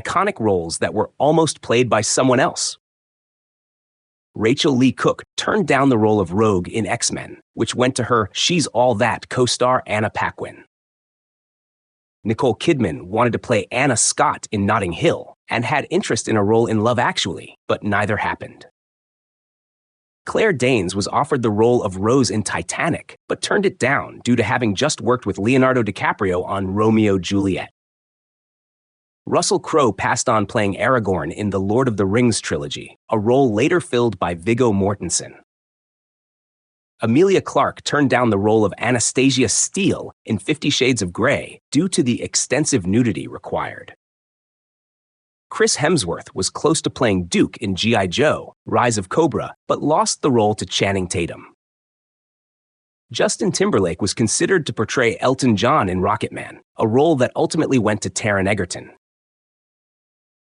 iconic roles that were almost played by someone else. Rachel Lee Cook turned down the role of Rogue in X-Men, which went to her She's All That co-star Anna Paquin. Nicole Kidman wanted to play Anna Scott in Notting Hill and had interest in a role in Love Actually, but neither happened. Claire Danes was offered the role of Rose in Titanic, but turned it down due to having just worked with Leonardo DiCaprio on Romeo Juliet. Russell Crowe passed on playing Aragorn in the Lord of the Rings trilogy, a role later filled by Viggo Mortensen. Emilia Clarke turned down the role of Anastasia Steele in 50 Shades of Grey due to the extensive nudity required. Chris Hemsworth was close to playing Duke in G.I. Joe, Rise of Cobra, but lost the role to Channing Tatum. Justin Timberlake was considered to portray Elton John in Rocketman, a role that ultimately went to Taron Egerton.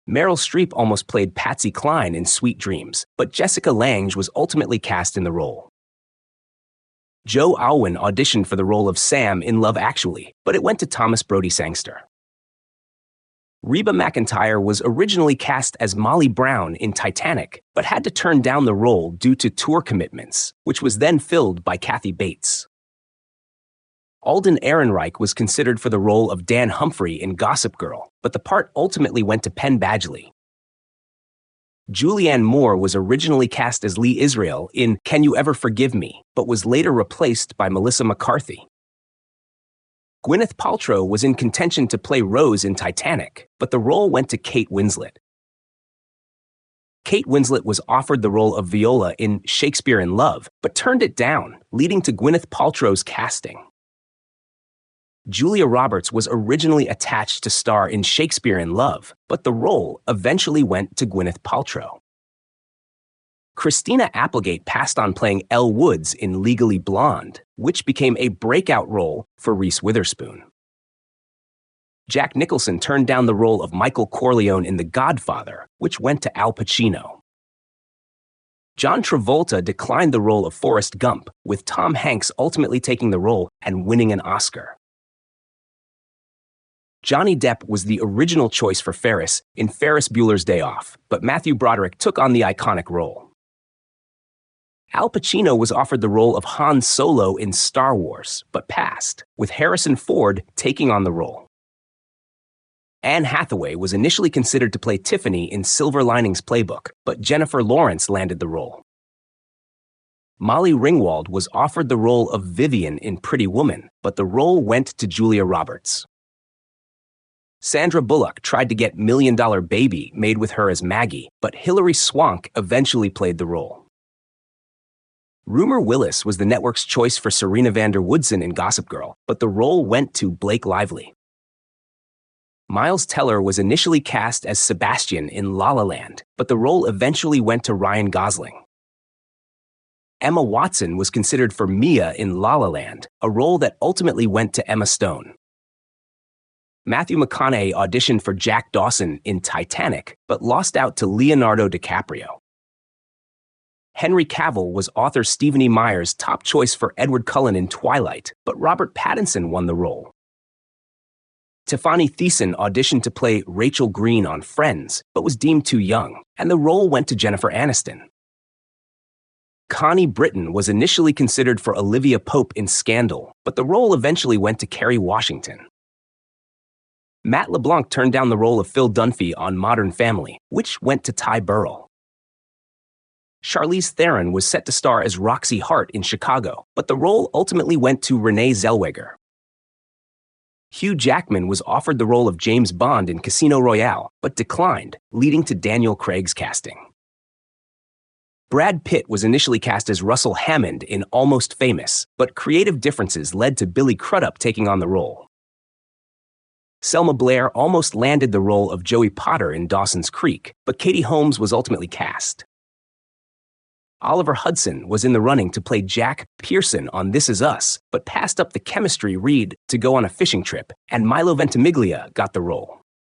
Meryl Streep almost played Patsy Cline in Sweet Dreams, but Jessica Lange was ultimately cast in the role. Joe Alwyn auditioned for the role of Sam in Love Actually, but it went to Thomas Brodie Sangster. Reba McEntire was originally cast as Molly Brown in Titanic, but had to turn down the role due to tour commitments, which was then filled by Kathy Bates. Alden Ehrenreich was considered for the role of Dan Humphrey in Gossip Girl, but the part ultimately went to Penn Badgley. Julianne Moore was originally cast as Lee Israel in Can You Ever Forgive Me, but was later replaced by Melissa McCarthy. Gwyneth Paltrow was in contention to play Rose in Titanic, but the role went to Kate Winslet. Kate Winslet was offered the role of Viola in Shakespeare in Love, but turned it down, leading to Gwyneth Paltrow's casting. Julia Roberts was originally attached to star in Shakespeare in Love, but the role eventually went to Gwyneth Paltrow. Christina Applegate passed on playing Elle Woods in Legally Blonde, which became a breakout role for Reese Witherspoon. Jack Nicholson turned down the role of Michael Corleone in The Godfather, which went to Al Pacino. John Travolta declined the role of Forrest Gump, with Tom Hanks ultimately taking the role and winning an Oscar. Johnny Depp was the original choice for Ferris in Ferris Bueller's Day Off, but Matthew Broderick took on the iconic role. Al Pacino was offered the role of Han Solo in Star Wars, but passed, with Harrison Ford taking on the role. Anne Hathaway was initially considered to play Tiffany in Silver Linings Playbook, but Jennifer Lawrence landed the role. Molly Ringwald was offered the role of Vivian in Pretty Woman, but the role went to Julia Roberts. Sandra Bullock tried to get $1 Million Baby made with her as Maggie, but Hilary Swank eventually played the role. Rumor Willis was the network's choice for Serena van der Woodsen in Gossip Girl, but the role went to Blake Lively. Miles Teller was initially cast as Sebastian in La La Land, but the role eventually went to Ryan Gosling. Emma Watson was considered for Mia in La La Land, a role that ultimately went to Emma Stone. Matthew McConaughey auditioned for Jack Dawson in Titanic, but lost out to Leonardo DiCaprio. Henry Cavill was author Stephen E. Meyer's top choice for Edward Cullen in Twilight, but Robert Pattinson won the role. Tiffany Thiessen auditioned to play Rachel Green on Friends, but was deemed too young, and the role went to Jennifer Aniston. Connie Britton was initially considered for Olivia Pope in Scandal, but the role eventually went to Kerry Washington. Matt LeBlanc turned down the role of Phil Dunphy on Modern Family, which went to Ty Burrell. Charlize Theron was set to star as Roxy Hart in Chicago, but the role ultimately went to Renee Zellweger. Hugh Jackman was offered the role of James Bond in Casino Royale, but declined, leading to Daniel Craig's casting. Brad Pitt was initially cast as Russell Hammond in Almost Famous, but creative differences led to Billy Crudup taking on the role. Selma Blair almost landed the role of Joey Potter in Dawson's Creek, but Katie Holmes was ultimately cast. Oliver Hudson was in the running to play Jack Pearson on This Is Us, but passed up the chemistry read to go on a fishing trip, and Milo Ventimiglia got the role.